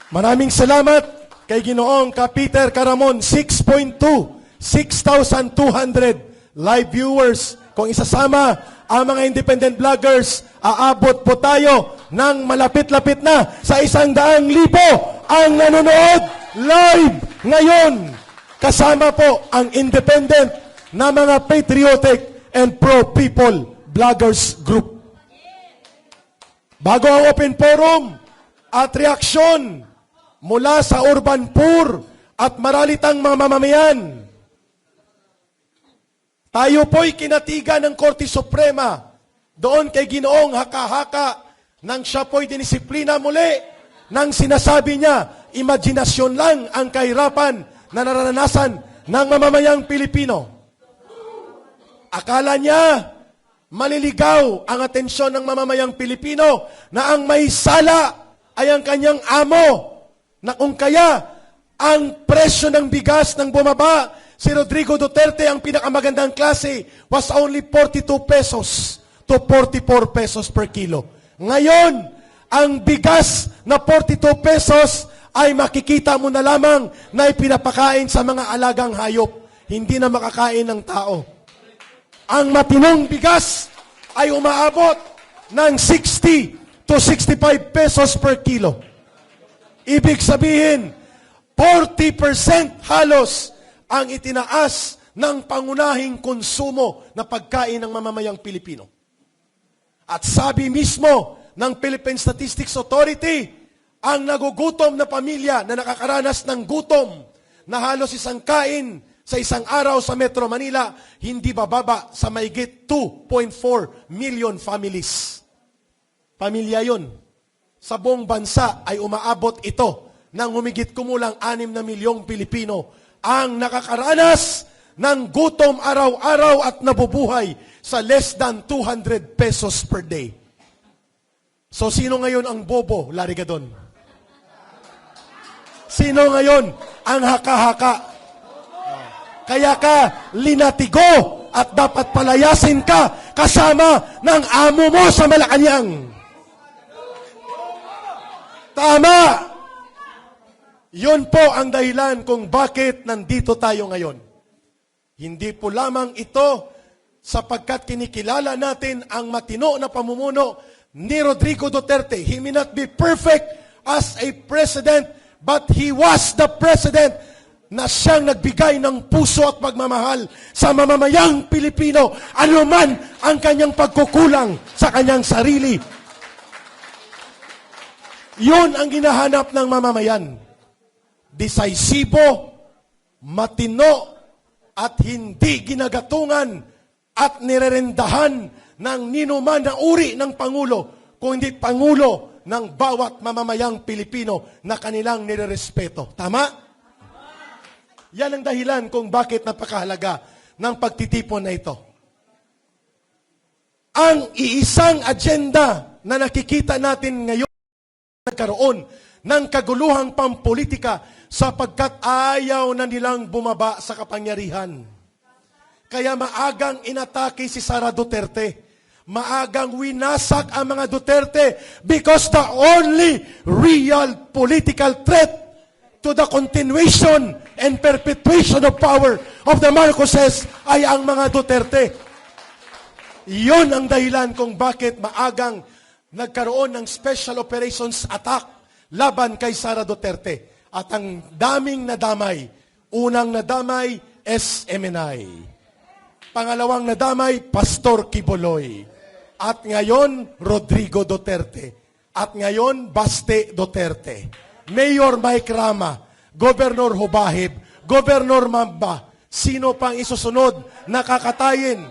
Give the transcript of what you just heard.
Maraming salamat kay Ginoong Peter Caramon. 6,200 live viewers. Kung isasama ang mga independent vloggers, aabot po tayo ng malapit-lapit na sa 100,000 ang nanonood live ngayon. Kasama po ang independent na mga patriotic and pro-people vloggers group. Bago ang open forum at reaksyon mula sa urban poor at maralitang mga mamamayan, tayo po'y kinatigan ng Korte Suprema doon kay Ginoong haka-haka nang siya po'y dinisiplina muli nang sinasabi niya, imaginasyon lang ang kahirapan na nararanasan ng mamamayang Pilipino. Akala niya maliligaw ang atensyon ng mamamayang Pilipino na ang may sala ay ang kanyang amo, na kung kaya ang presyo ng bigas nang bumaba, si Rodrigo Duterte ang pinakamagandang klase was only 42 pesos to 44 pesos per kilo. Ngayon, ang bigas na 42 pesos ay makikita mo na lamang na ipinapakain sa mga alagang hayop, hindi na makakain ng tao. Ang matinong bigas ay umaabot ng 60 to 65 pesos per kilo. Ibig sabihin, 40% halos ang itinaas ng pangunahing konsumo na pagkain ng mamamayang Pilipino. At sabi mismo ng Philippine Statistics Authority, ang nagugutom na pamilya na nakakaranas ng gutom na halos isang kain sa isang araw sa Metro Manila, hindi bababa sa mahigit 2.4 million families. Pamilya yun. Sa buong bansa ay umaabot ito ng humigit kumulang 6 na milyong Pilipino ang nakakaranas ng gutom araw-araw at nabubuhay sa less than 200 pesos per day. So sino ngayon ang bobo, Larigadon? Sino ngayon ang haka-haka? Kaya ka linatigo at dapat palayasin ka kasama ng amo mo sa Malacanang. Tama! Yun po ang dahilan kung bakit nandito tayo ngayon. Hindi po lamang ito sapagkat kinikilala natin ang matino na pamumuno ni Rodrigo Duterte. He may not be perfect as a president, but he was the president na siyang nagbigay ng puso at pagmamahal sa mamamayang Pilipino, anuman ang kanyang pagkukulang sa kanyang sarili. Yun ang ginahanap ng mamamayan. Decisibo, matino, at hindi ginagatungan at nirerendahan ng ninuman na uri ng Pangulo, kundi Pangulo ng bawat mamamayang Pilipino na kanilang nirerespeto. Tama? Yan ang dahilan kung bakit napakahalaga ng pagtitipon na ito. Ang iisang agenda na nakikita natin ngayon nagkaroon ng kaguluhang pampolitika sapagkat ayaw na nilang bumaba sa kapangyarihan. Kaya maagang inatake si Sara Duterte. Maagang winasak ang mga Duterte because the only real political threat to the continuation and perpetuation of power of the Marcoses ay ang mga Duterte. Iyon ang dahilan kung bakit maagang nagkaroon ng special operations attack laban kay Sara Duterte. At ang daming nadamay. Unang nadamay, SMNI. Pangalawang nadamay, Pastor Quiboloy. At ngayon, Rodrigo Duterte. At ngayon, Baste Duterte. Mayor Mike Rama, Governor Hubahib, Governor Mamba. Sino pang isusunod na kakatayin